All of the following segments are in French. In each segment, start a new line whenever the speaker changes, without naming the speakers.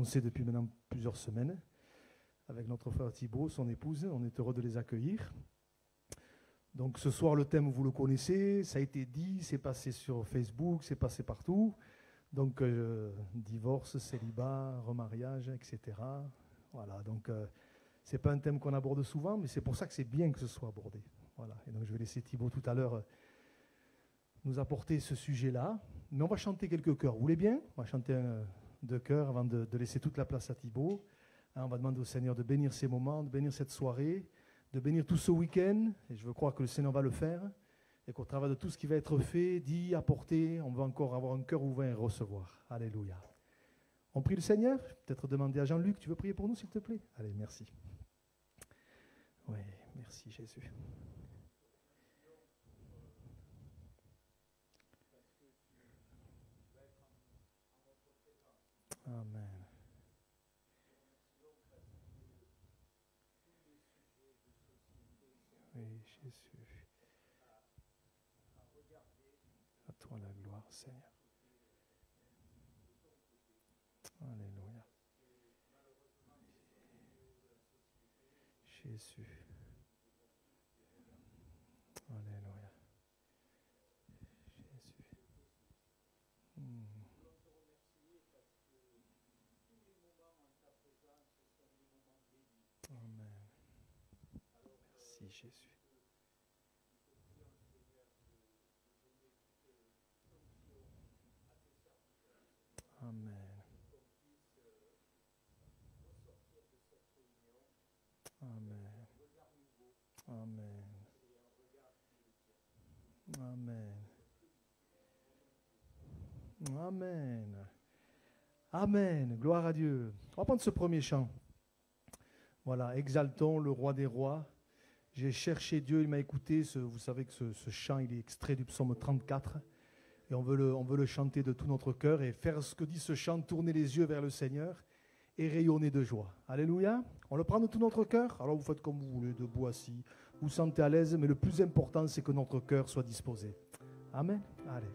annoncé depuis maintenant plusieurs semaines avec notre frère Thibault, son épouse. On est heureux de les accueillir. Donc ce soir, le thème, vous le connaissez, ça a été dit, c'est passé sur Facebook, c'est passé partout. Donc divorce, célibat, remariage, etc. Voilà, donc ce n'est pas un thème qu'on aborde souvent, mais c'est pour ça que c'est bien que ce soit abordé. Voilà. Et donc je vais laisser Thibault tout à l'heure nous apporter ce sujet-là. Mais on va chanter quelques chœurs. Vous voulez bien? On va chanter deux chœurs avant de laisser toute la place à Thibault. On va demander au Seigneur de bénir ces moments, de bénir cette soirée, de bénir tout ce week-end. Et je veux croire que le Seigneur va le faire. Et qu'au travers de tout ce qui va être fait, dit, apporté, on va encore avoir un cœur ouvert et recevoir. Alléluia. On prie le Seigneur. Peut-être demander à Jean-Luc, tu veux prier pour nous, s'il te plaît? Allez, merci. Oui, merci Jésus. Amen. Oui, Jésus. À toi la gloire, Seigneur. Alléluia. Jésus. Alléluia. Jésus. Amen. Merci Jésus. Amen. Amen. Amen. Amen. Amen. Amen. Gloire à Dieu. On va prendre ce premier chant. Voilà, exaltons le roi des rois. J'ai cherché Dieu, il m'a écouté. Vous savez que ce chant, il est extrait du psaume 34. Et on veut le chanter de tout notre cœur et faire ce que dit ce chant, tourner les yeux vers le Seigneur et rayonner de joie. Alléluia. On le prend de tout notre cœur. Alors vous faites comme vous voulez, debout, assis. Vous vous sentez à l'aise, mais le plus important, c'est que notre cœur soit disposé. Amen. Allez.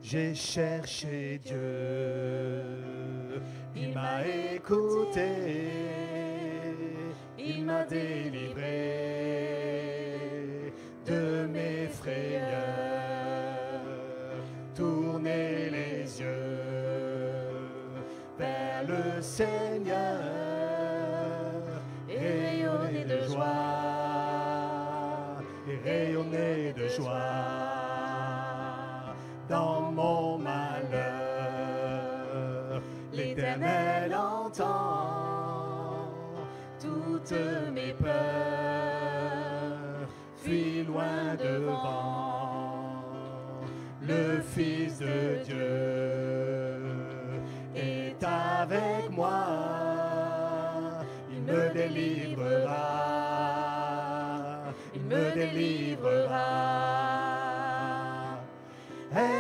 J'ai cherché Dieu, il m'a écouté, il m'a délivré de mes frayeurs. Tournez les yeux vers le Seigneur et rayonnez de joie, et rayonnez de joie. Dans mon malheur, l'Éternel entend toutes mes peurs, fuis loin devant. Le Fils de Dieu est avec moi, il me délivrera, il me délivrera.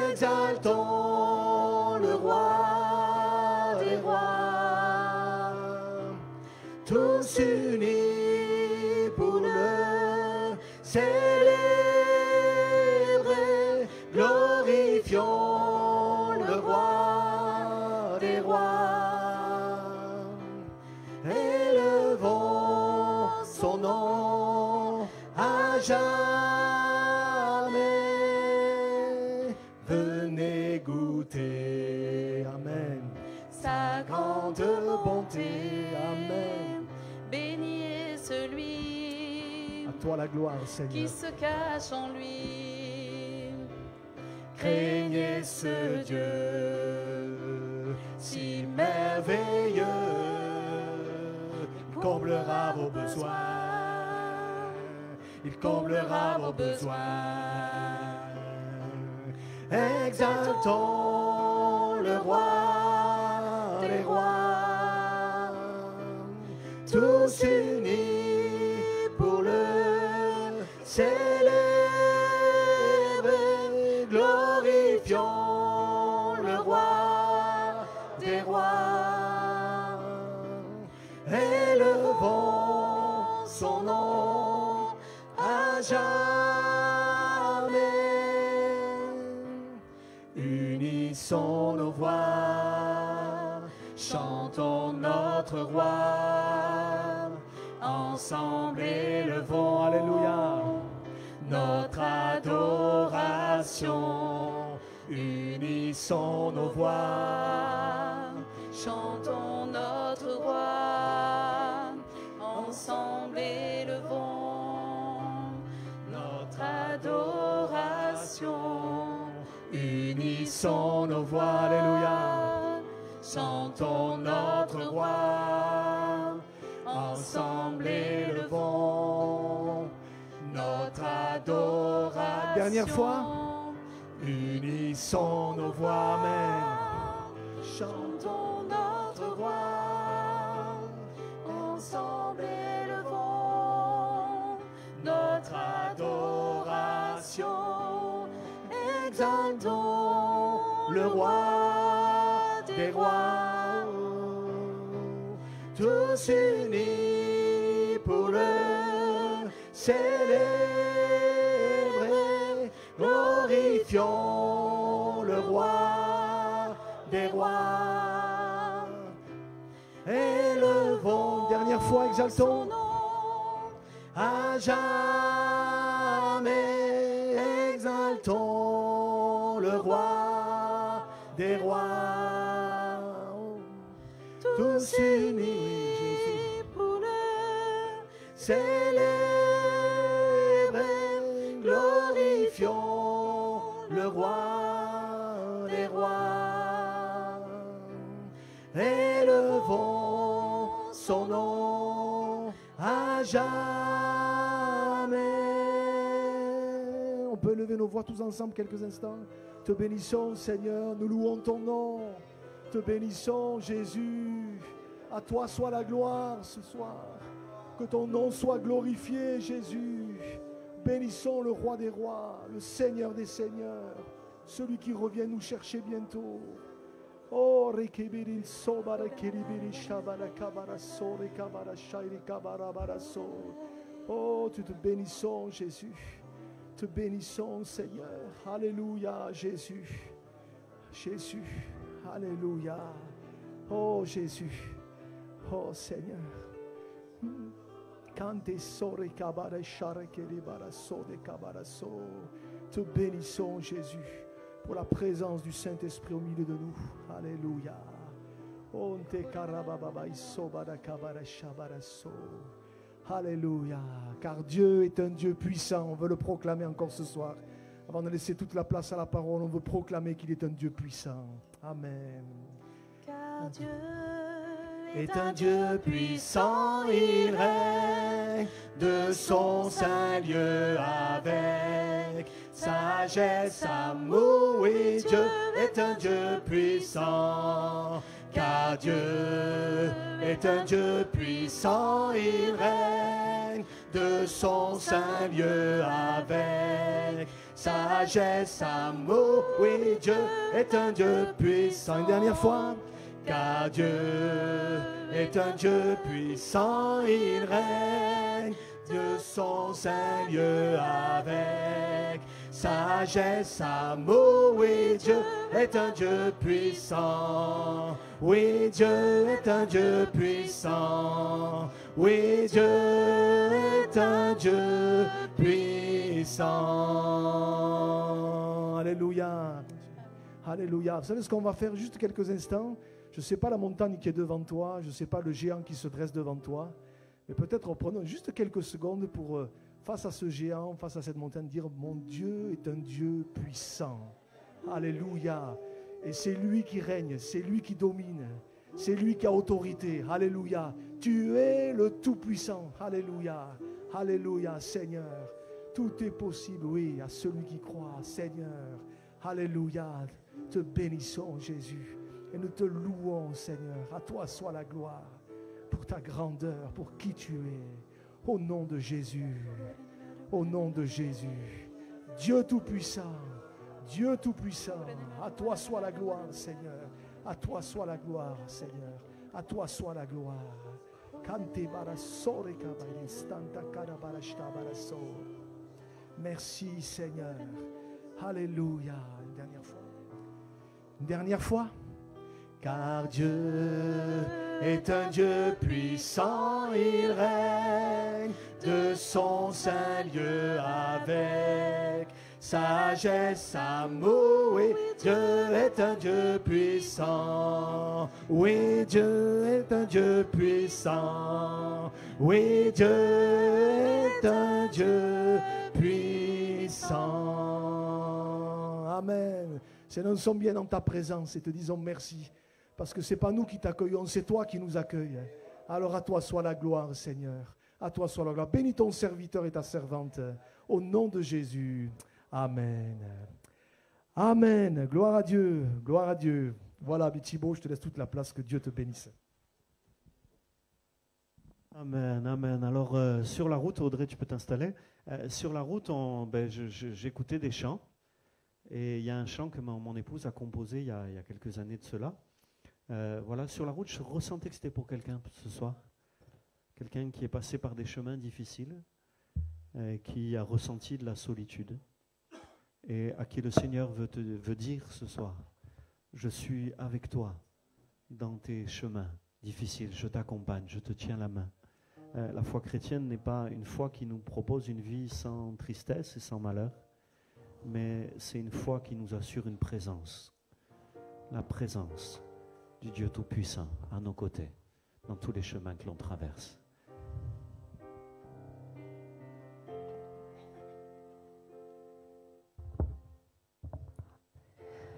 Exaltons le roi des rois, tous unis pour le célébrer. Glorifions le roi des rois, élevons son nom à jamais. Amen. Sa grande bonté. Amen.
Béni est celui
à toi la gloire, Seigneur,
qui se cache en lui.
Craignez ce Dieu si merveilleux, il comblera vos besoins, il comblera vos besoins. Exaltons le roi des rois, tous unis pour le célébrer. Glorifions le roi des rois, élevons son nom à jamais.
Chantons notre roi, ensemble élevons,
Alléluia.
notre adoration, unissons nos voix,
Chantons notre roi, ensemble élevons notre adoration,
unissons nos voix,
Alléluia.
chantons notre roi, ensemble élevons notre adoration.
Dernière fois.
Unissons nos voix, amen.
Chantons notre roi, ensemble élevons notre adoration, exaltons
Le roi des rois, tous unis pour le célébrer, glorifions le roi des rois, élevons,
Dernière fois, exaltons.
son nom.
à jamais, exaltons le roi des rois, tous unis, Jésus,
Pour le
célébrer, glorifions le roi des rois, élevons son nom à jamais.
On peut lever nos voix tous ensemble quelques instants. Te bénissons, Seigneur. Nous louons ton nom. Te bénissons, Jésus. À toi soit la gloire ce soir. Que ton nom soit glorifié, Jésus. Bénissons le roi des rois, le Seigneur des seigneurs, celui qui revient nous chercher bientôt. Oh, rekebirin sobara keribiri shabara kabara sore kabara shairi kabara baraso. Oh, te bénissons, Jésus. Te bénissons, Seigneur. Alléluia, Jésus. Jésus. Alléluia. Oh, Jésus. Oh, Seigneur. Cante sore kabara shara keribara sore kabara so. Te bénissons, Jésus, pour la présence du Saint-Esprit au milieu de nous. Alléluia. Onte karababa isobara kabara shabara so. Alléluia. Car Dieu est un Dieu puissant. On veut le proclamer encore ce soir. Avant de laisser toute la place à la parole, on veut proclamer qu'il est un Dieu puissant. Amen.
car Dieu
Est un Dieu puissant, il règne de son saint lieu avec sagesse, amour. Oui, Dieu est un Dieu puissant, car Dieu est un Dieu puissant, il règne de son saint lieu avec sagesse, amour. Oui, Dieu est un Dieu puissant.
Une dernière fois.
Car Dieu est un Dieu puissant, il règne de son saint lieu avec sagesse, amour. Oui, Dieu est un Dieu puissant. Oui, Dieu est un Dieu puissant. Oui, Dieu est un Dieu puissant.
Alléluia. Alléluia. Vous savez ce qu'on va faire juste quelques instants? Je ne sais pas la montagne qui est devant toi, je ne sais pas le géant qui se dresse devant toi, mais peut-être prenons juste quelques secondes pour, face à ce géant, face à cette montagne, dire « Mon Dieu est un Dieu puissant. » Alléluia. Et c'est lui qui règne, c'est lui qui domine, c'est lui qui a autorité. Alléluia. Tu es le Tout-Puissant. Alléluia. Alléluia, Seigneur. Tout est possible, oui, à celui qui croit, Seigneur. Alléluia. Te bénissons, Jésus. Et nous te louons, Seigneur. À toi soit la gloire pour ta grandeur, pour qui tu es. Au nom de Jésus. Au nom de Jésus. Dieu Tout-Puissant. Dieu Tout-Puissant. À toi soit la gloire, Seigneur. À toi soit la gloire, Seigneur. À toi soit la gloire. Merci, Seigneur. Alléluia. Une dernière fois. Une dernière fois.
car Dieu est un Dieu puissant, il règne de son saint lieu avec sagesse, amour. Oui, Dieu est un Dieu puissant. Oui, Dieu est un Dieu puissant. Oui, Dieu est un Dieu puissant.
Amen. Seigneur, nous sommes bien dans ta présence et te disons merci. Parce que ce n'est pas nous qui t'accueillons, c'est toi qui nous accueilles. Alors à toi soit la gloire, Seigneur. À toi soit la gloire. Bénis ton serviteur et ta servante. Au nom de Jésus. Amen. Amen. Gloire à Dieu. Gloire à Dieu. Voilà, Bichibo, je te laisse toute la place. Que Dieu te bénisse.
Amen, amen. Alors, sur la route, Audrey, tu peux t'installer. Sur la route, j'écoutais des chants. Et il y a un chant que mon épouse a composé il y a quelques années de cela. Voilà, sur la route, je ressentais que c'était pour quelqu'un ce soir. Quelqu'un qui est passé par des chemins difficiles, qui a ressenti de la solitude. Et à qui le Seigneur veut dire ce soir, je suis avec toi dans tes chemins difficiles, je t'accompagne, je te tiens la main. La foi chrétienne n'est pas une foi qui nous propose une vie sans tristesse et sans malheur, mais c'est une foi qui nous assure une présence, la présence du Dieu Tout-Puissant à nos côtés, dans tous les chemins que l'on traverse.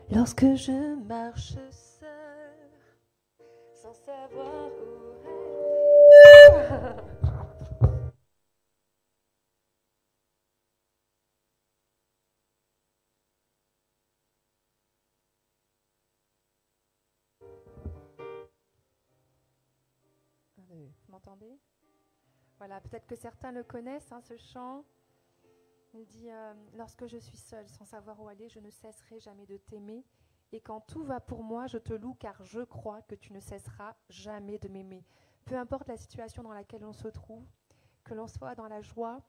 Lorsque je marche seule, sans savoir où aller. Vous m'entendez? Voilà, peut-être que certains le connaissent, ce chant. Il dit lorsque je suis seule, sans savoir où aller, je ne cesserai jamais de t'aimer. Et quand tout va pour moi, je te loue, car je crois que tu ne cesseras jamais de m'aimer. Peu importe la situation dans laquelle on se trouve, que l'on soit dans la joie,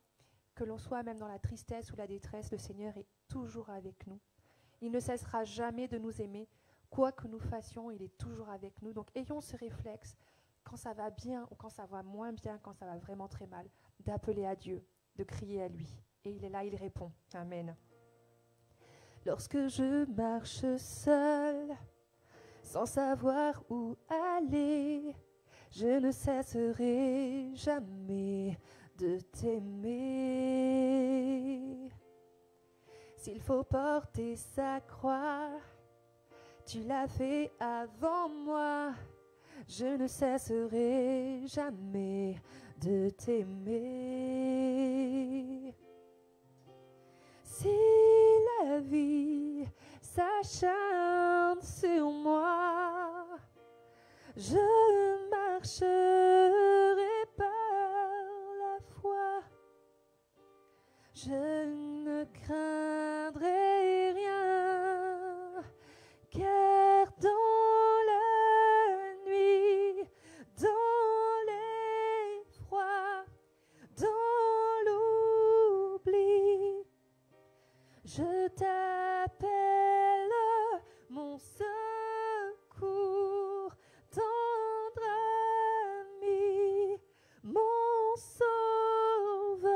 que l'on soit même dans la tristesse ou la détresse, le Seigneur est toujours avec nous. Il ne cessera jamais de nous aimer. Quoi que nous fassions, il est toujours avec nous. Donc ayons ce réflexe, quand ça va bien ou quand ça va moins bien, quand ça va vraiment très mal, d'appeler à Dieu, de crier à lui. Et il est là, il répond. Amen. Lorsque je marche seule, sans savoir où aller, je ne cesserai jamais de t'aimer. S'il faut porter sa croix, tu l'as fait avant moi. Je ne cesserai jamais de t'aimer. Si la vie s'acharne sur moi, je marcherai par la foi. Je ne craindrai rien, car dans la nuit, dans l'effroi, dans l'oubli, je t'appelle mon secours, tendre ami, mon sauveur,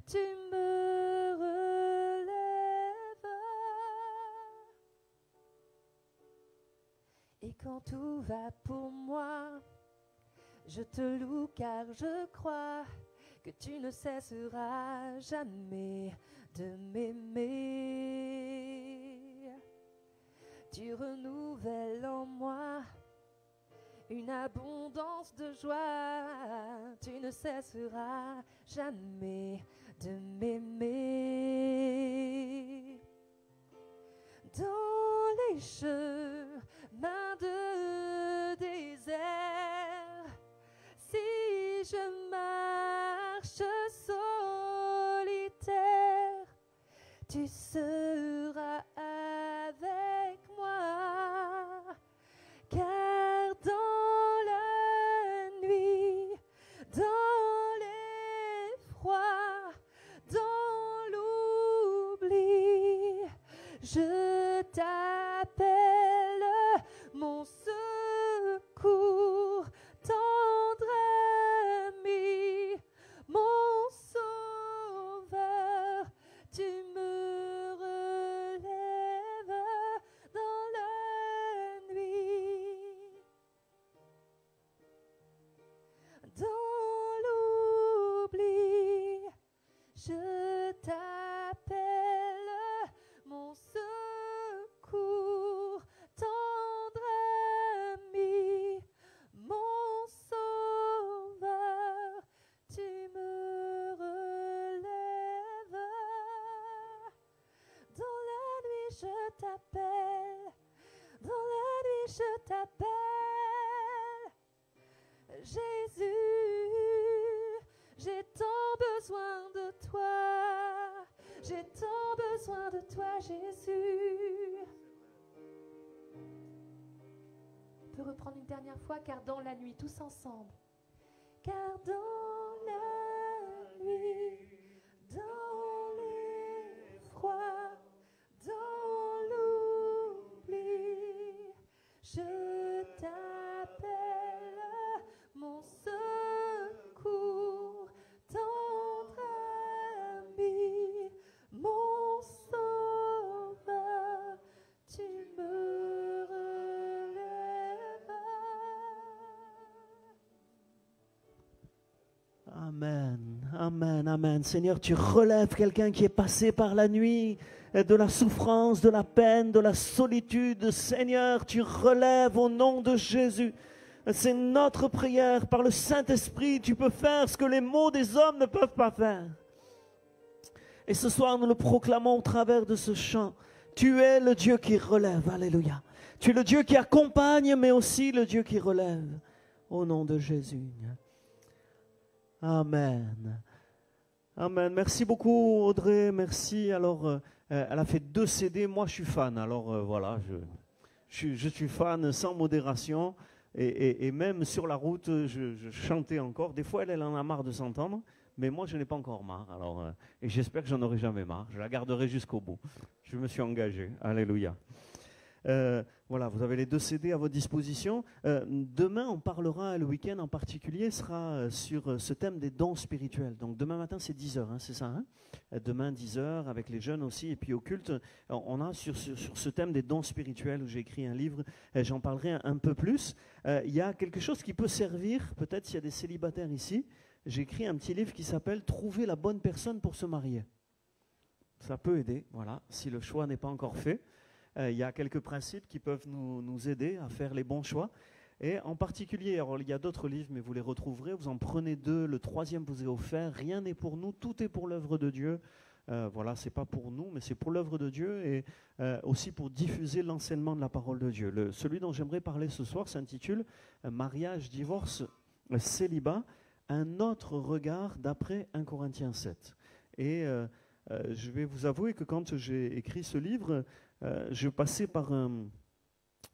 tu me relèves. Et quand tout va pour moi, je te loue car je crois que tu ne cesseras jamais de m'aimer. Tu renouvelles en moi une abondance de joie. Tu ne cesseras jamais de m'aimer. Dans les chemins de désert, si je marche solitaire, tu seras avec moi, car dans la nuit, dans l'effroi, dans l'oubli, je t'appelle mon t'appelle. Dans la nuit, je t'appelle. Jésus, j'ai tant besoin de toi. J'ai tant besoin de toi, Jésus. On peut reprendre une dernière fois, car dans la nuit, tous ensemble. Car dans la nuit, dans l'effroi, dans l'oubli, je t'appelle, mon secours, tendre ami, mon sauveur, tu me relèves.
Amen, amen, amen. Seigneur, tu relèves quelqu'un qui est passé par la nuit, de la souffrance, de la peine, de la solitude. Seigneur, tu relèves au nom de Jésus. C'est notre prière. Par le Saint-Esprit, tu peux faire ce que les mots des hommes ne peuvent pas faire. Et ce soir, nous le proclamons au travers de ce chant. Tu es le Dieu qui relève. Alléluia. Tu es le Dieu qui accompagne, mais aussi le Dieu qui relève. Au nom de Jésus. Amen. Amen. Merci beaucoup, Audrey. Merci. Alors, elle a fait 2 CD. Moi, je suis fan. Alors, voilà, je suis fan sans modération. Et même sur la route, je chantais encore. Des fois, elle en a marre de s'entendre. Mais moi, je n'ai pas encore marre. Alors, et j'espère que j'en aurai jamais marre. Je la garderai jusqu'au bout. Je me suis engagé. Alléluia. Voilà, vous avez les 2 CD à votre disposition. Demain, on parlera, le week-end en particulier, sera sur ce thème des dons spirituels. Donc demain matin, c'est 10h, hein, c'est ça, hein? Demain, 10h, avec les jeunes aussi, et puis au culte, on a sur ce thème des dons spirituels, où j'ai écrit un livre, j'en parlerai un peu plus. Il y a quelque chose qui peut servir, peut-être s'il y a des célibataires ici, j'ai écrit un petit livre qui s'appelle « Trouver la bonne personne pour se marier ». Ça peut aider, voilà, si le choix n'est pas encore fait. Il y a quelques principes qui peuvent nous aider à faire les bons choix. Et en particulier, alors il y a d'autres livres, mais vous les retrouverez. Vous en prenez 2, le 3e vous est offert. Rien n'est pour nous, tout est pour l'œuvre de Dieu. Voilà, c'est pas pour nous, mais c'est pour l'œuvre de Dieu et aussi pour diffuser l'enseignement de la parole de Dieu. Celui dont j'aimerais parler ce soir s'intitule « Mariage, divorce, célibat, un autre regard d'après 1 Corinthiens 7 ». Et je vais vous avouer que quand j'ai écrit ce livre, je passais par une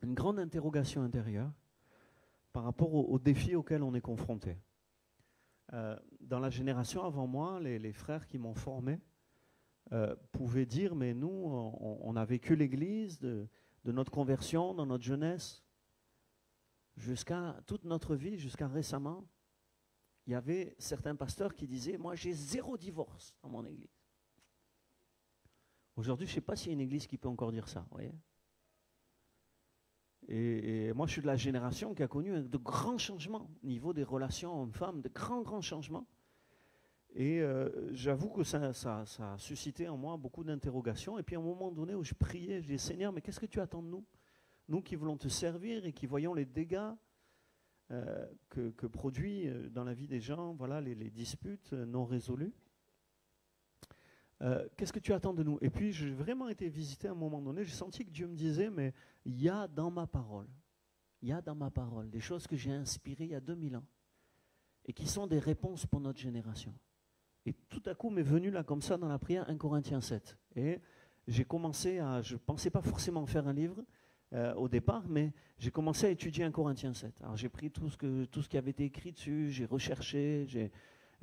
grande interrogation intérieure par rapport aux défis auxquels on est confronté. Dans la génération avant moi, les frères qui m'ont formé pouvaient dire, mais nous, on a vécu l'Église de notre conversion, dans notre jeunesse, jusqu'à toute notre vie, jusqu'à récemment. Il y avait certains pasteurs qui disaient, moi j'ai 0 divorce dans mon Église. Aujourd'hui, je ne sais pas s'il y a une église qui peut encore dire ça, vous voyez. Et moi, je suis de la génération qui a connu de grands changements au niveau des relations hommes-femmes, de grands changements. Et j'avoue que ça a suscité en moi beaucoup d'interrogations. Et puis à un moment donné où je priais, je disais, Seigneur, mais qu'est-ce que tu attends de nous? Nous qui voulons te servir et qui voyons les dégâts que produit dans la vie des gens, voilà, les disputes non résolues. Qu'est-ce que tu attends de nous? Et puis j'ai vraiment été visité à un moment donné, j'ai senti que Dieu me disait, mais il y a dans ma parole des choses que j'ai inspirées il y a 2000 ans et qui sont des réponses pour notre génération. Et tout à coup m'est venu là comme ça dans la prière 1 Corinthiens 7. Et j'ai commencé je ne pensais pas forcément faire un livre au départ, mais j'ai commencé à étudier 1 Corinthiens 7. Alors j'ai pris tout ce qui avait été écrit dessus, j'ai recherché,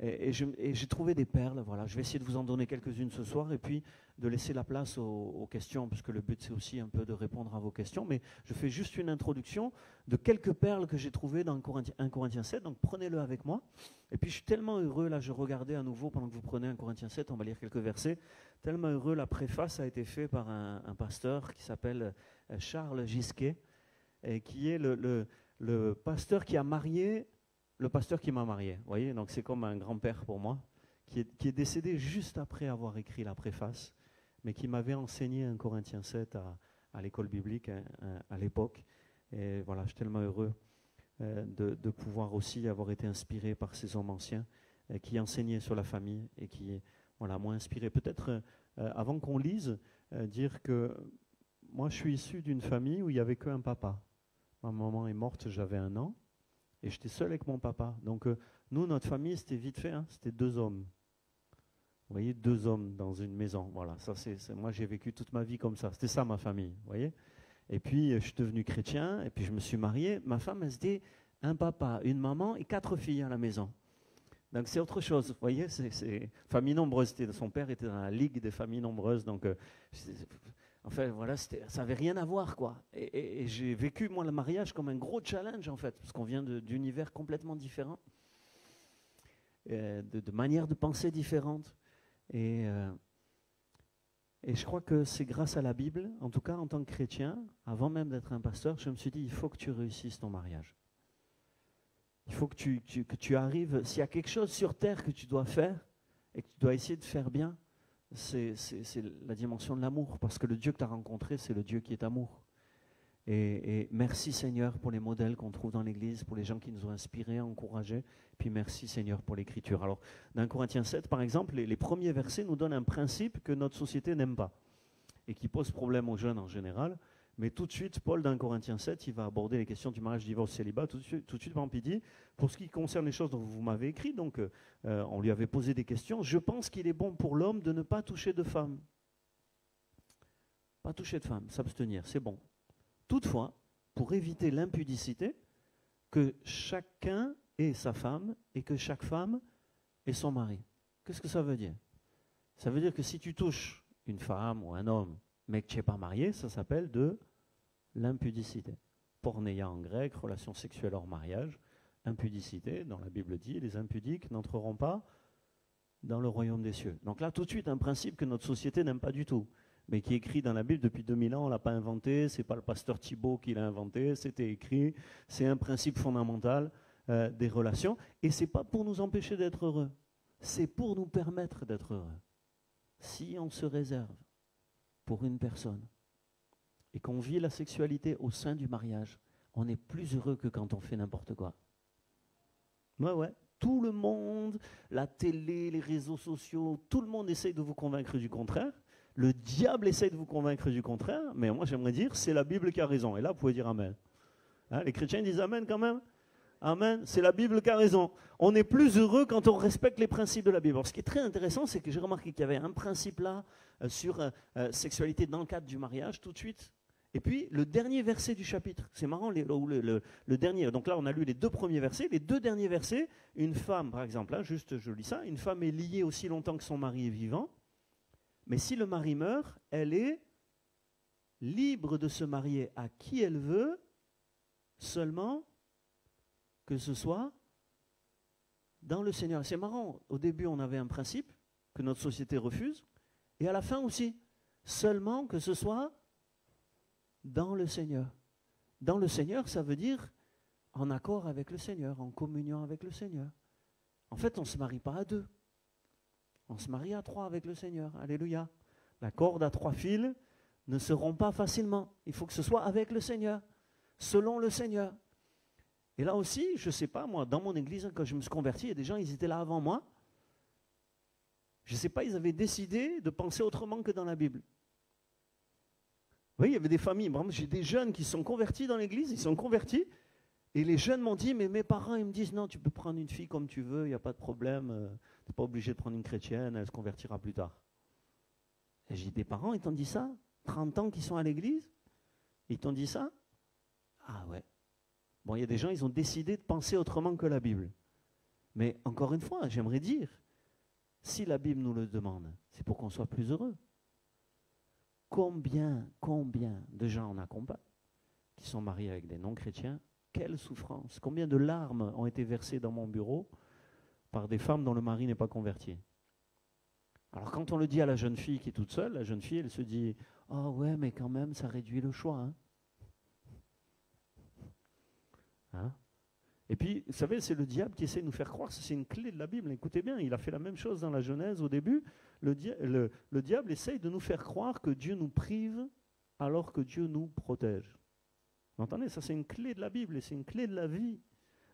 et j'ai trouvé des perles, voilà. Je vais essayer de vous en donner quelques-unes ce soir et puis de laisser la place aux questions, puisque le but c'est aussi un peu de répondre à vos questions. Mais je fais juste une introduction de quelques perles que j'ai trouvées dans 1 Corinthiens 7, donc prenez-le avec moi. Et puis je suis tellement heureux, là je regardais à nouveau pendant que vous prenez 1 Corinthiens 7, on va lire quelques versets, tellement heureux, la préface a été faite par un pasteur qui s'appelle Charles Gisquet, et qui est le pasteur qui a marié... Le pasteur qui m'a marié, vous voyez, donc c'est comme un grand-père pour moi, qui est décédé juste après avoir écrit la préface, mais qui m'avait enseigné 1 Corinthiens 7 à l'école biblique à l'époque. Et voilà, je suis tellement heureux de pouvoir aussi avoir été inspiré par ces hommes anciens qui enseignaient sur la famille et qui m'ont inspiré. Peut-être, avant qu'on lise, dire que moi, je suis issu d'une famille où il n'y avait qu'un papa. Ma maman est morte, j'avais 1 an, et j'étais seul avec mon papa. Donc, nous, notre famille, c'était vite fait, hein, c'était 2 hommes. Vous voyez, 2 hommes dans une maison. Voilà, ça, moi, j'ai vécu toute ma vie comme ça. C'était ça, ma famille, vous voyez. Et puis, je suis devenu chrétien, et puis je me suis marié. Ma femme, elle c'était un papa, une maman et 4 filles à la maison. Donc, c'est autre chose, vous voyez, c'est famille nombreuse. Son père était dans la ligue des familles nombreuses, donc... enfin, voilà, ça n'avait rien à voir, quoi. Et j'ai vécu, moi, le mariage comme un gros challenge, en fait, parce qu'on vient d'univers complètement différents, de manières de penser différentes. Et je crois que c'est grâce à la Bible, en tout cas, en tant que chrétien, avant même d'être un pasteur, je me suis dit, il faut que tu réussisses ton mariage. Il faut que tu arrives, s'il y a quelque chose sur terre que tu dois faire, et que tu dois essayer de faire bien, c'est la dimension de l'amour, parce que le Dieu que tu as rencontré, c'est le Dieu qui est amour. Et merci Seigneur pour les modèles qu'on trouve dans l'Église, pour les gens qui nous ont inspirés, encouragés, puis merci Seigneur pour l'Écriture. Alors, dans Corinthiens 7, par exemple, les premiers versets nous donnent un principe que notre société n'aime pas, et qui pose problème aux jeunes en général, mais tout de suite, Paul, dans Corinthiens 7, il va aborder les questions du mariage, divorce, célibat, tout de suite, par exemple, il dit, pour ce qui concerne les choses dont vous m'avez écrit, donc on lui avait posé des questions, je pense qu'il est bon pour l'homme de ne pas toucher de femme. Pas toucher de femme, s'abstenir, c'est bon. Toutefois, pour éviter l'impudicité, que chacun ait sa femme et que chaque femme ait son mari. Qu'est-ce que ça veut dire? Ça veut dire que si tu touches une femme ou un homme, mais que tu n'es pas marié, ça s'appelle de l'impudicité. Porneia en grec, relation sexuelle hors mariage, impudicité, dans la Bible dit, les impudiques n'entreront pas dans le royaume des cieux. Donc là, tout de suite, un principe que notre société n'aime pas du tout, mais qui est écrit dans la Bible depuis 2000 ans, on ne l'a pas inventé, ce n'est pas le pasteur Thibault qui l'a inventé, c'était écrit, c'est un principe fondamental des relations, et ce n'est pas pour nous empêcher d'être heureux, c'est pour nous permettre d'être heureux. Si on se réserve pour une personne et qu'on vit la sexualité au sein du mariage, on est plus heureux que quand on fait n'importe quoi. Ouais. Tout le monde, la télé, les réseaux sociaux, tout le monde essaye de vous convaincre du contraire. Le diable essaye de vous convaincre du contraire, mais moi j'aimerais dire, c'est la Bible qui a raison. Et là, vous pouvez dire Amen. Hein, les chrétiens disent Amen quand même. Amen, c'est la Bible qui a raison. On est plus heureux quand on respecte les principes de la Bible. Alors, ce qui est très intéressant, c'est que j'ai remarqué qu'il y avait un principe là sur sexualité dans le cadre du mariage, tout de suite. Et puis, le dernier verset du chapitre, c'est marrant, le dernier. Donc là, on a lu les 2 premiers versets. Les 2 derniers versets, une femme, par exemple, là, juste je lis ça, une femme est liée aussi longtemps que son mari est vivant. Mais si le mari meurt, elle est libre de se marier à qui elle veut, seulement que ce soit dans le Seigneur. C'est marrant, au début on avait un principe que notre société refuse, et à la fin aussi, seulement que ce soit dans le Seigneur. Dans le Seigneur, ça veut dire en accord avec le Seigneur, en communion avec le Seigneur. En fait, on ne se marie pas à 2. On se marie à 3 avec le Seigneur. Alléluia. La corde à 3 fils ne se rompt pas facilement. Il faut que ce soit avec le Seigneur, selon le Seigneur. Et là aussi, je ne sais pas, moi, dans mon église, quand je me suis converti, il y a des gens, ils étaient là avant moi. Je ne sais pas, ils avaient décidé de penser autrement que dans la Bible. Oui, il y avait des familles. Par exemple, j'ai des jeunes qui sont convertis dans l'église, ils sont convertis, et les jeunes m'ont dit, mais mes parents, ils me disent, non, tu peux prendre une fille comme tu veux, il n'y a pas de problème, tu n'es pas obligé de prendre une chrétienne, elle se convertira plus tard. Et j'ai dit, tes parents, ils t'ont dit ça? 30 ans qu'ils sont à l'église? Ils t'ont dit ça? Ah ouais. Bon, il y a des gens, ils ont décidé de penser autrement que la Bible. Mais encore une fois, j'aimerais dire, si la Bible nous le demande, c'est pour qu'on soit plus heureux. Combien de gens on accompagne qui sont mariés avec des non-chrétiens? Quelle souffrance! Combien de larmes ont été versées dans mon bureau par des femmes dont le mari n'est pas converti? Alors quand on le dit à la jeune fille qui est toute seule, la jeune fille, elle se dit « Oh ouais, mais quand même, ça réduit le choix. Hein. » Hein? Et puis, vous savez, c'est le diable qui essaie de nous faire croire, c'est une clé de la Bible, écoutez bien, il a fait la même chose dans la Genèse au début, le diable essaye de nous faire croire que Dieu nous prive alors que Dieu nous protège. Vous entendez, ça c'est une clé de la Bible et c'est une clé de la vie.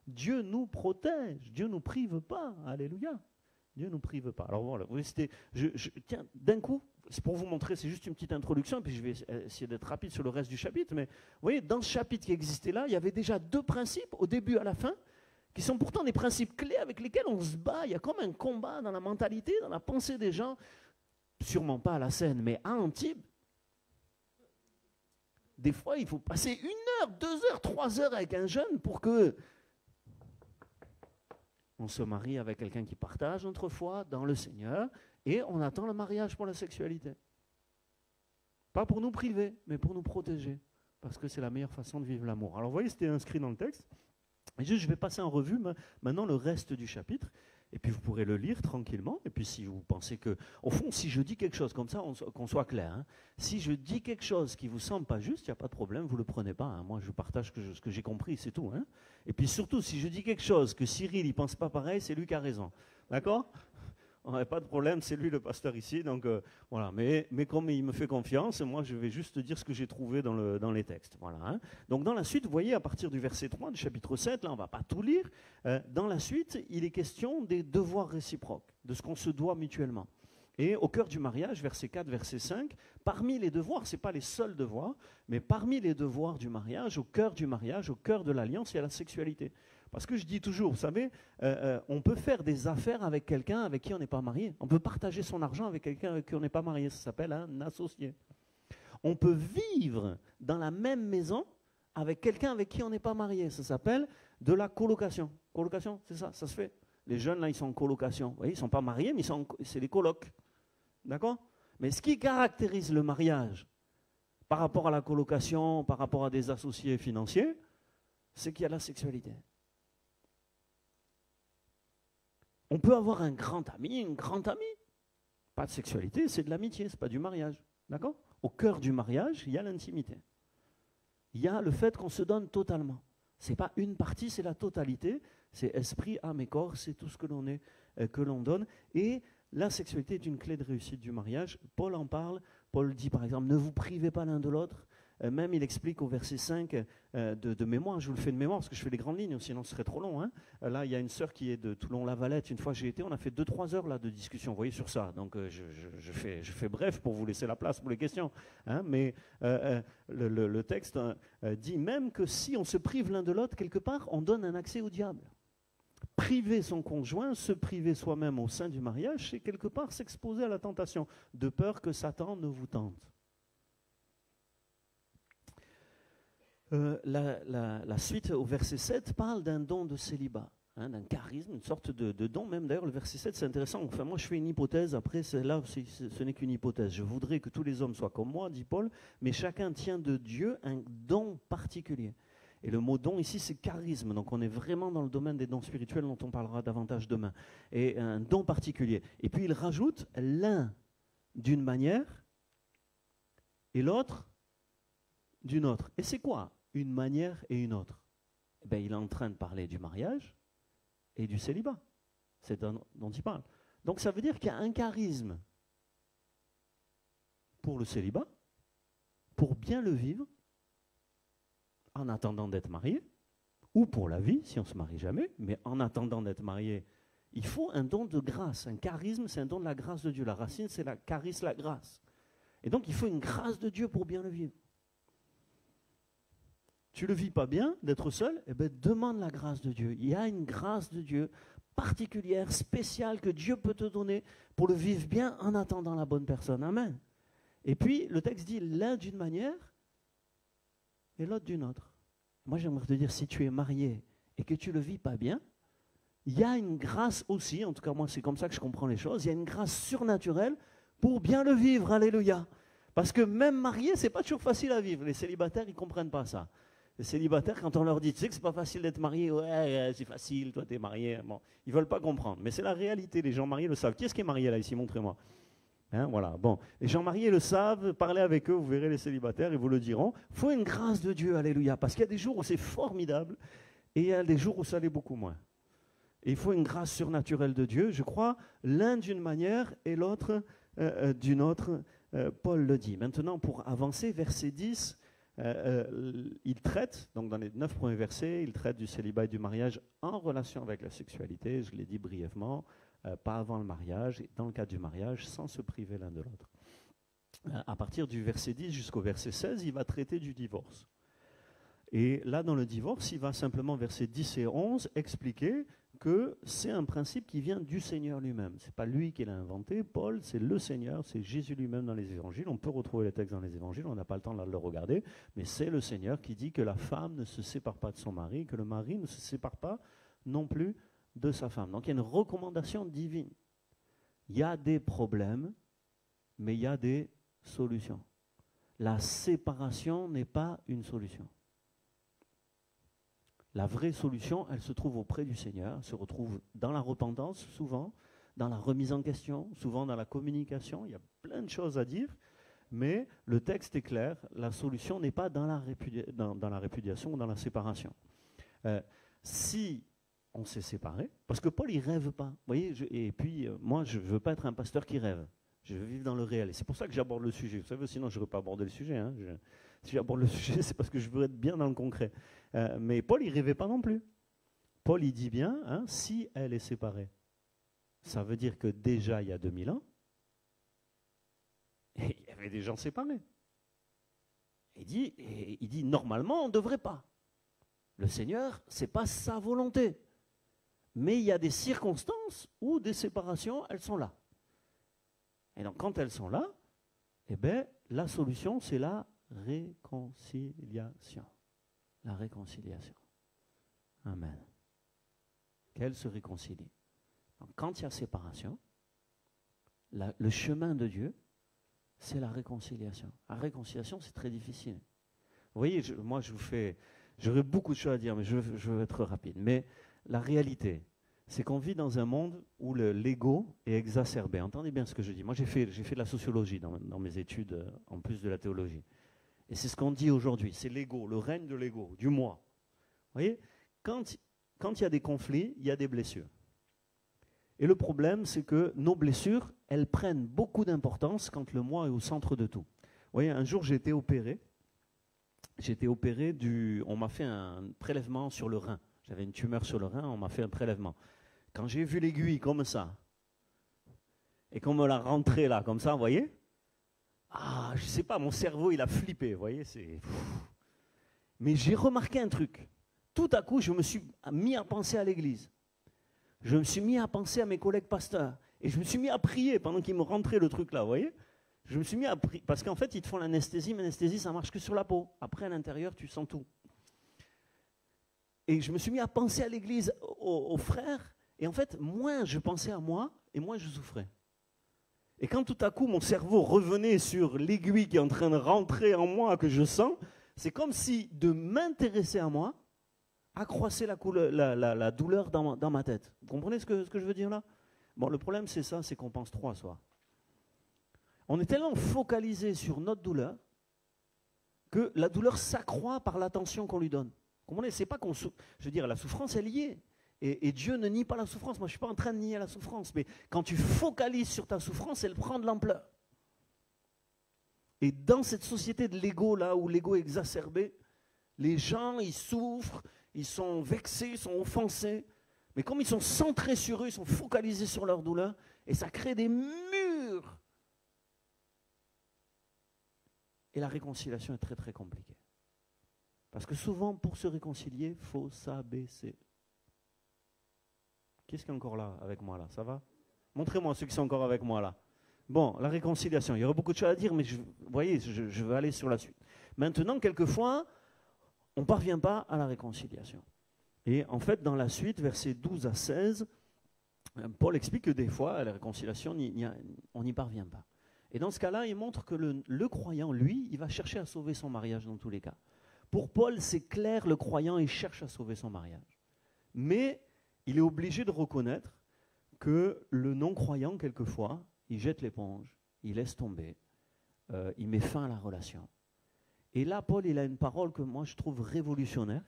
Dieu nous protège, Dieu ne nous prive pas, alléluia. Dieu ne nous prive pas. Alors voilà, vous voyez, tiens, d'un coup, c'est pour vous montrer, c'est juste une petite introduction, puis je vais essayer d'être rapide sur le reste du chapitre, mais vous voyez, dans ce chapitre qui existait là, il y avait déjà 2 principes, au début et à la fin, qui sont pourtant des principes clés avec lesquels on se bat. Il y a comme un combat dans la mentalité, dans la pensée des gens, sûrement pas à la Seine, mais à Antibes. Des fois, il faut passer 1 heure, 2 heures, 3 heures avec un jeune pour que on se marie avec quelqu'un qui partage notre foi dans le Seigneur et on attend le mariage pour la sexualité. Pas pour nous priver, mais pour nous protéger, parce que c'est la meilleure façon de vivre l'amour. Alors vous voyez, c'était inscrit dans le texte. Et je vais passer en revue maintenant le reste du chapitre, et puis vous pourrez le lire tranquillement, et puis si vous pensez que, au fond, si je dis quelque chose comme ça, qu'on soit clair, hein, si je dis quelque chose qui ne vous semble pas juste, il n'y a pas de problème, vous ne le prenez pas, hein, moi je partage ce que j'ai compris, c'est tout. Hein. Et puis surtout, si je dis quelque chose que Cyril ne pense pas pareil, c'est lui qui a raison, d'accord ? On n'a pas de problème, c'est lui le pasteur ici, donc voilà. Mais comme il me fait confiance, moi je vais juste dire ce que j'ai trouvé dans les textes. Voilà, hein. Donc dans la suite, vous voyez, à partir du verset 3 du chapitre 7, là on ne va pas tout lire, dans la suite, il est question des devoirs réciproques, de ce qu'on se doit mutuellement. Et au cœur du mariage, verset 4, verset 5, parmi les devoirs, ce n'est pas les seuls devoirs, mais parmi les devoirs du mariage, au cœur de l'alliance, il y a la sexualité. Parce que je dis toujours, vous savez, on peut faire des affaires avec quelqu'un avec qui on n'est pas marié. On peut partager son argent avec quelqu'un avec qui on n'est pas marié. Ça s'appelle un associé. On peut vivre dans la même maison avec quelqu'un avec qui on n'est pas marié. Ça s'appelle de la colocation. Colocation, c'est ça, ça se fait. Les jeunes, là, ils sont en colocation. Vous voyez, ils ne sont pas mariés, mais c'est des colocs. D'accord ? Mais ce qui caractérise le mariage par rapport à la colocation, par rapport à des associés financiers, c'est qu'il y a la sexualité. On peut avoir un grand ami, une grande amie. Pas de sexualité, c'est de l'amitié, ce n'est pas du mariage. D'accord ? Au cœur du mariage, il y a l'intimité. Il y a le fait qu'on se donne totalement. Ce n'est pas une partie, c'est la totalité. C'est esprit, âme et corps, c'est tout ce que l'on est, que l'on donne. Et la sexualité est une clé de réussite du mariage. Paul en parle. Paul dit par exemple, ne vous privez pas l'un de l'autre. Même il explique au verset 5 de mémoire, je vous le fais de mémoire parce que je fais les grandes lignes, sinon ce serait trop long. Hein. Là, il y a une sœur qui est de Toulon-la-Valette. Une fois j'ai été, on a fait 2-3 heures là, de discussion, vous voyez, sur ça. Donc je fais bref pour vous laisser la place pour les questions. Hein. Mais le texte dit même que si on se prive l'un de l'autre, quelque part, on donne un accès au diable. Priver son conjoint, se priver soi-même au sein du mariage, c'est quelque part s'exposer à la tentation, de peur que Satan ne vous tente. La suite au verset 7 parle d'un don de célibat, hein, d'un charisme, une sorte de don. Même d'ailleurs, le verset 7, c'est intéressant. Enfin, moi, je fais une hypothèse. Après, ce n'est qu'une hypothèse. Je voudrais que tous les hommes soient comme moi, dit Paul, mais chacun tient de Dieu un don particulier. Et le mot don ici, c'est charisme. Donc, on est vraiment dans le domaine des dons spirituels dont on parlera davantage demain. Et un don particulier. Et puis, il rajoute l'un d'une manière et l'autre d'une autre. Et c'est quoi une manière et une autre? Eh bien, il est en train de parler du mariage et du célibat. C'est dont il parle. Donc ça veut dire qu'il y a un charisme pour le célibat, pour bien le vivre, en attendant d'être marié, ou pour la vie, si on ne se marie jamais, mais en attendant d'être marié, il faut un don de grâce. Un charisme, c'est un don de la grâce de Dieu. La racine, c'est la charis, la grâce. Et donc, il faut une grâce de Dieu pour bien le vivre. Tu ne le vis pas bien, d'être seul, eh bien, demande la grâce de Dieu. Il y a une grâce de Dieu particulière, spéciale, que Dieu peut te donner pour le vivre bien en attendant la bonne personne. Amen. Et puis, le texte dit l'un d'une manière et l'autre d'une autre. Moi, j'aimerais te dire, si tu es marié et que tu ne le vis pas bien, il y a une grâce aussi, en tout cas moi c'est comme ça que je comprends les choses, il y a une grâce surnaturelle pour bien le vivre, alléluia. Parce que même marié, ce n'est pas toujours facile à vivre. Les célibataires, ils ne comprennent pas ça. Les célibataires, quand on leur dit, tu sais que c'est pas facile d'être marié, ouais, c'est facile, toi t'es marié, bon, ils veulent pas comprendre. Mais c'est la réalité, les gens mariés le savent. Qui est-ce qui est marié là ici? Montrez-moi. Hein, voilà, bon, les gens mariés le savent, parlez avec eux, vous verrez les célibataires, ils vous le diront. Il faut une grâce de Dieu, alléluia, parce qu'il y a des jours où c'est formidable et il y a des jours où ça l'est beaucoup moins. Et il faut une grâce surnaturelle de Dieu, je crois, l'un d'une manière et l'autre d'une autre, Paul le dit. Maintenant, pour avancer, verset 10, il traite, donc dans les 9 premiers versets, il traite du célibat et du mariage en relation avec la sexualité, je l'ai dit brièvement, pas avant le mariage, et dans le cadre du mariage, sans se priver l'un de l'autre. À partir du verset 10 jusqu'au verset 16, il va traiter du divorce. Et là, dans le divorce, il va simplement, versets 10 et 11, expliquer que c'est un principe qui vient du Seigneur lui-même. Ce n'est pas lui qui l'a inventé, Paul, c'est le Seigneur, c'est Jésus lui-même dans les évangiles. On peut retrouver les textes dans les évangiles, on n'a pas le temps de le regarder, mais c'est le Seigneur qui dit que la femme ne se sépare pas de son mari, que le mari ne se sépare pas non plus de sa femme. Donc il y a une recommandation divine. Il y a des problèmes, mais il y a des solutions. La séparation n'est pas une solution. La vraie solution, elle se trouve auprès du Seigneur, se retrouve dans la repentance, souvent, dans la remise en question, souvent dans la communication. Il y a plein de choses à dire, mais le texte est clair, la solution n'est pas dans la répudiation ou dans la séparation. Si on s'est séparé, parce que Paul, il ne rêve pas. Vous voyez, et puis, moi, je ne veux pas être un pasteur qui rêve. Je veux vivre dans le réel. Et c'est pour ça que j'aborde le sujet. Vous savez, sinon, je n'aurais pas abordé le sujet. Hein. Si j'aborde le sujet, c'est parce que je veux être bien dans le concret. Mais Paul, il ne rêvait pas non plus. Paul, il dit bien, hein, si elle est séparée, ça veut dire que déjà, il y a 2000 ans, il y avait des gens séparés. Il dit normalement, on ne devrait pas. Le Seigneur, ce n'est pas sa volonté. Mais il y a des circonstances où des séparations, elles sont là. Et donc, quand elles sont là, eh bien, la solution, c'est la réconciliation. La réconciliation. Amen. Qu'elle se réconcilie. Donc, quand il y a séparation, le chemin de Dieu, c'est la réconciliation. La réconciliation, c'est très difficile. Vous voyez, j'aurais beaucoup de choses à dire, mais je veux être rapide. Mais la réalité, c'est qu'on vit dans un monde où l'ego est exacerbé. Entendez bien ce que je dis. Moi, j'ai fait de la sociologie dans mes études, en plus de la théologie. Et c'est ce qu'on dit aujourd'hui. C'est l'ego, le règne de l'ego, du moi. Vous voyez, quand il y a des conflits, il y a des blessures. Et le problème, c'est que nos blessures, elles prennent beaucoup d'importance quand le moi est au centre de tout. Vous voyez, un jour, j'ai été opéré. On m'a fait un prélèvement sur le rein. J'avais une tumeur sur le rein, on m'a fait un prélèvement. Quand j'ai vu l'aiguille comme ça, et qu'on me l'a rentrée là, comme ça, vous voyez, je ne sais pas, mon cerveau, il a flippé, vous voyez, Mais j'ai remarqué un truc. Tout à coup, je me suis mis à penser à l'église. Je me suis mis à penser à mes collègues pasteurs. Et je me suis mis à prier pendant qu'ils me rentraient le truc là, vous voyez. Je me suis mis à prier, parce qu'en fait, ils te font l'anesthésie, mais l'anesthésie, ça ne marche que sur la peau. Après, à l'intérieur, tu sens tout. Et je me suis mis à penser à l'église, aux frères, et en fait, moins je pensais à moi, et moins je souffrais. Et quand tout à coup, mon cerveau revenait sur l'aiguille qui est en train de rentrer en moi, que je sens, c'est comme si de m'intéresser à moi accroissait la douleur dans ma tête. Vous comprenez ce que je veux dire là? Bon, le problème, c'est ça, c'est qu'on pense trop à soi. On est tellement focalisé sur notre douleur que la douleur s'accroît par l'attention qu'on lui donne. Vous comprenez? C'est pas qu'on je veux dire, la souffrance, elle y est. Et Dieu ne nie pas la souffrance. Moi, je ne suis pas en train de nier la souffrance. Mais quand tu focalises sur ta souffrance, elle prend de l'ampleur. Et dans cette société de l'ego, là où l'ego est exacerbé, les gens, ils souffrent, ils sont vexés, ils sont offensés. Mais comme ils sont centrés sur eux, ils sont focalisés sur leur douleur, et ça crée des murs. Et la réconciliation est très, très compliquée. Parce que souvent, pour se réconcilier, il faut s'abaisser. Qui est-ce qui est encore là avec moi là? Ça va? Montrez-moi ceux qui sont encore avec moi là. Bon, la réconciliation, il y aurait beaucoup de choses à dire, mais vous voyez, je vais aller sur la suite. Maintenant, quelquefois, on ne parvient pas à la réconciliation. Et en fait, dans la suite, versets 12 à 16, Paul explique que des fois, à la réconciliation, on n'y parvient pas. Et dans ce cas-là, il montre que le croyant, lui, il va chercher à sauver son mariage dans tous les cas. Pour Paul, c'est clair, le croyant, il cherche à sauver son mariage. Mais il est obligé de reconnaître que le non-croyant, quelquefois, il jette l'éponge, il laisse tomber, il met fin à la relation. Et là, Paul, il a une parole que moi, je trouve révolutionnaire.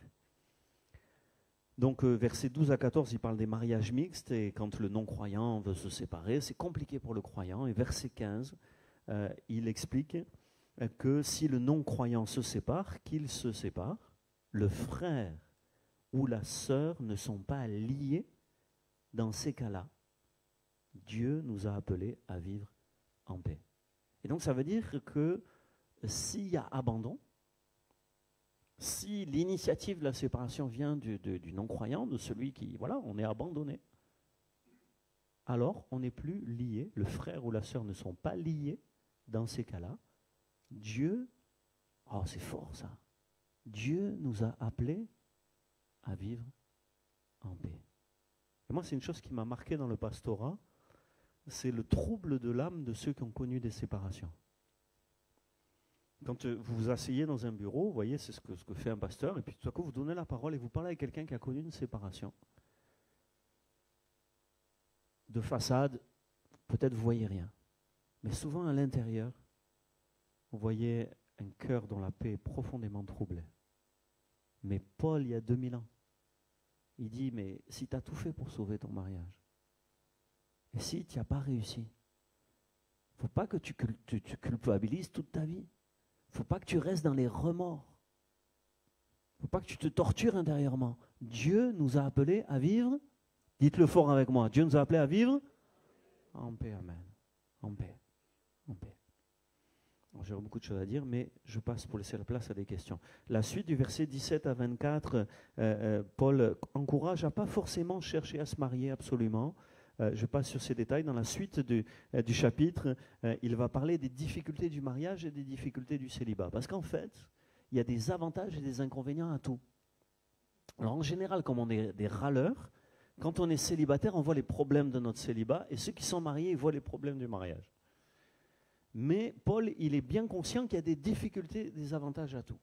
Donc, versets 12 à 14, il parle des mariages mixtes, et quand le non-croyant veut se séparer, c'est compliqué pour le croyant. Et verset 15, il explique que si le non-croyant se sépare, qu'il se sépare, le frère ou la sœur ne sont pas liés dans ces cas-là. Dieu nous a appelés à vivre en paix. Et donc ça veut dire que s'il y a abandon, si l'initiative de la séparation vient du non-croyant, de celui qui, voilà, on est abandonné, alors on n'est plus lié, le frère ou la sœur ne sont pas liés dans ces cas-là. Dieu, oh c'est fort ça, Dieu nous a appelés à vivre en paix. Et moi c'est une chose qui m'a marqué dans le pastorat, c'est le trouble de l'âme de ceux qui ont connu des séparations. Quand vous vous asseyez dans un bureau, vous voyez, c'est ce que fait un pasteur, et puis tout à coup vous donnez la parole et vous parlez avec quelqu'un qui a connu une séparation. De façade, peut-être vous ne voyez rien, mais souvent à l'intérieur, vous voyez un cœur dont la paix est profondément troublée. Mais Paul, il y a 2000 ans, il dit, mais si tu as tout fait pour sauver ton mariage, et si tu n'as pas réussi, il ne faut pas que tu culpabilises toute ta vie. Il ne faut pas que tu restes dans les remords. Il ne faut pas que tu te tortures intérieurement. Dieu nous a appelés à vivre, dites-le fort avec moi, Dieu nous a appelés à vivre en paix, amen. En paix, en paix. J'ai beaucoup de choses à dire, mais je passe pour laisser la place à des questions. La suite du verset 17 à 24, Paul encourage à pas forcément chercher à se marier absolument. Je passe sur ces détails. Dans la suite du chapitre, il va parler des difficultés du mariage et des difficultés du célibat. Parce qu'en fait, il y a des avantages et des inconvénients à tout. Alors en général, comme on est des râleurs, quand on est célibataire, on voit les problèmes de notre célibat, et ceux qui sont mariés, ils voient les problèmes du mariage. Mais Paul, il est bien conscient qu'il y a des difficultés, des avantages à tout.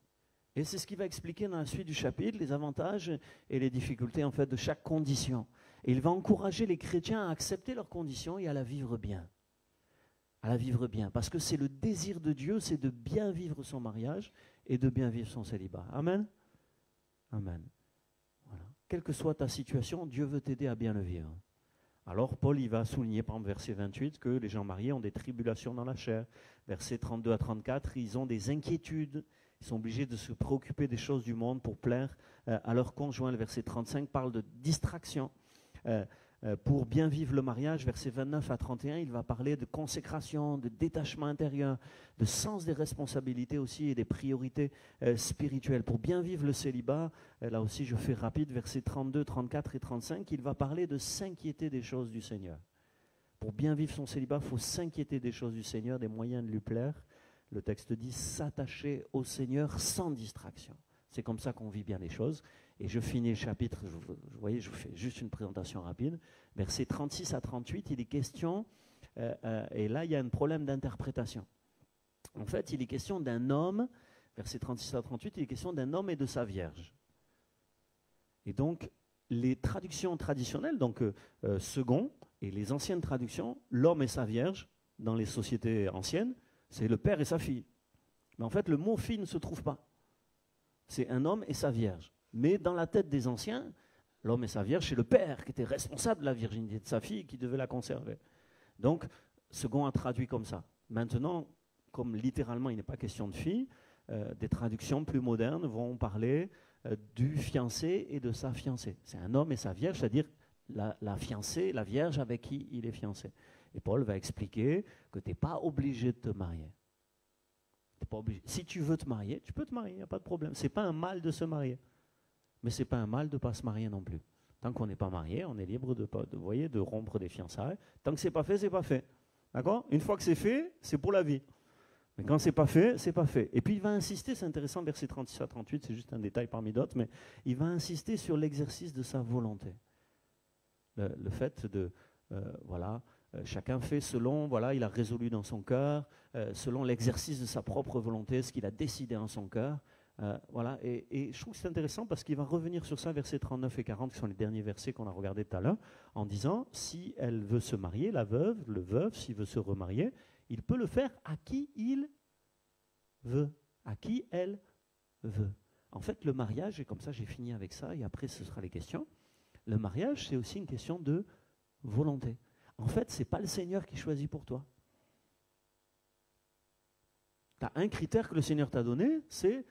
Et c'est ce qu'il va expliquer dans la suite du chapitre, les avantages et les difficultés en fait de chaque condition. Et il va encourager les chrétiens à accepter leurs conditions et à la vivre bien. À la vivre bien. Parce que c'est le désir de Dieu, c'est de bien vivre son mariage et de bien vivre son célibat. Amen. Amen. Voilà. Quelle que soit ta situation, Dieu veut t'aider à bien le vivre. Alors Paul, il va souligner, par exemple, verset 28, que les gens mariés ont des tribulations dans la chair. Verset 32 à 34, ils ont des inquiétudes. Ils sont obligés de se préoccuper des choses du monde pour plaire à leur conjoint. Le verset 35 parle de distraction. Pour bien vivre le mariage, versets 29 à 31, il va parler de consécration, de détachement intérieur, de sens des responsabilités aussi et des priorités spirituelles. Pour bien vivre le célibat, là aussi je fais rapide, versets 32, 34 et 35, il va parler de s'inquiéter des choses du Seigneur. Pour bien vivre son célibat, il faut s'inquiéter des choses du Seigneur, des moyens de lui plaire. Le texte dit s'attacher au Seigneur sans distraction. C'est comme ça qu'on vit bien les choses. Et je finis le chapitre, vous voyez, je vous fais juste une présentation rapide. Versets 36 à 38, il est question, et là il y a un problème d'interprétation. En fait, il est question d'un homme, versets 36 à 38, il est question d'un homme et de sa vierge. Et donc, les traductions traditionnelles, donc second, et les anciennes traductions, l'homme et sa vierge, dans les sociétés anciennes, c'est le père et sa fille. Mais en fait, le mot fille ne se trouve pas. C'est un homme et sa vierge. Mais dans la tête des anciens, l'homme et sa vierge, c'est le père qui était responsable de la virginité de sa fille et qui devait la conserver. Donc, second a traduit comme ça. Maintenant, comme littéralement il n'est pas question de fille, des traductions plus modernes vont parler du fiancé et de sa fiancée. C'est un homme et sa vierge, c'est-à-dire la fiancée, la vierge avec qui il est fiancé. Et Paul va expliquer que tu n'es pas obligé de te marier. T'es pas obligé. Si tu veux te marier, tu peux te marier, il n'y a pas de problème. Ce n'est pas un mal de se marier. Mais ce n'est pas un mal de ne pas se marier non plus. Tant qu'on n'est pas marié, on est libre de rompre des fiançailles. Tant que ce n'est pas fait, ce n'est pas fait. D'accord ? Une fois que c'est fait, c'est pour la vie. Mais quand ce n'est pas fait, ce n'est pas fait. Et puis il va insister, c'est intéressant, versets 36 à 38, c'est juste un détail parmi d'autres, mais il va insister sur l'exercice de sa volonté. Le fait de, chacun fait selon, il a résolu dans son cœur, selon l'exercice de sa propre volonté, ce qu'il a décidé en son cœur. Et je trouve que c'est intéressant parce qu'il va revenir sur ça, versets 39 et 40, qui sont les derniers versets qu'on a regardés tout à l'heure, en disant, si elle veut se marier, la veuve, le veuf, s'il veut se remarier, il peut le faire à qui il veut, à qui elle veut. En fait, le mariage, et comme ça j'ai fini avec ça, et après ce sera les questions, le mariage, c'est aussi une question de volonté. En fait, ce n'est pas le Seigneur qui choisit pour toi. Tu as un critère que le Seigneur t'a donné, c'est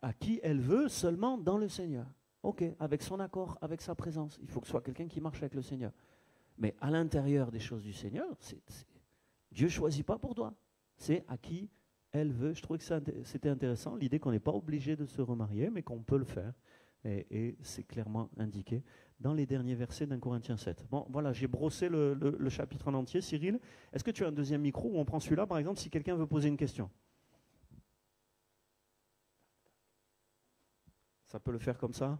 à qui elle veut seulement dans le Seigneur. Ok, avec son accord, avec sa présence. Il faut que ce soit quelqu'un qui marche avec le Seigneur. Mais à l'intérieur des choses du Seigneur, Dieu ne choisit pas pour toi. C'est à qui elle veut. Je trouvais que c'était intéressant, l'idée qu'on n'est pas obligé de se remarier, mais qu'on peut le faire. Et c'est clairement indiqué dans les derniers versets d'Un Corinthiens 7. Bon, voilà, j'ai brossé le chapitre en entier. Cyril, est-ce que tu as un deuxième micro ou on prend celui-là, par exemple, si quelqu'un veut poser une question? Ça peut le faire comme ça?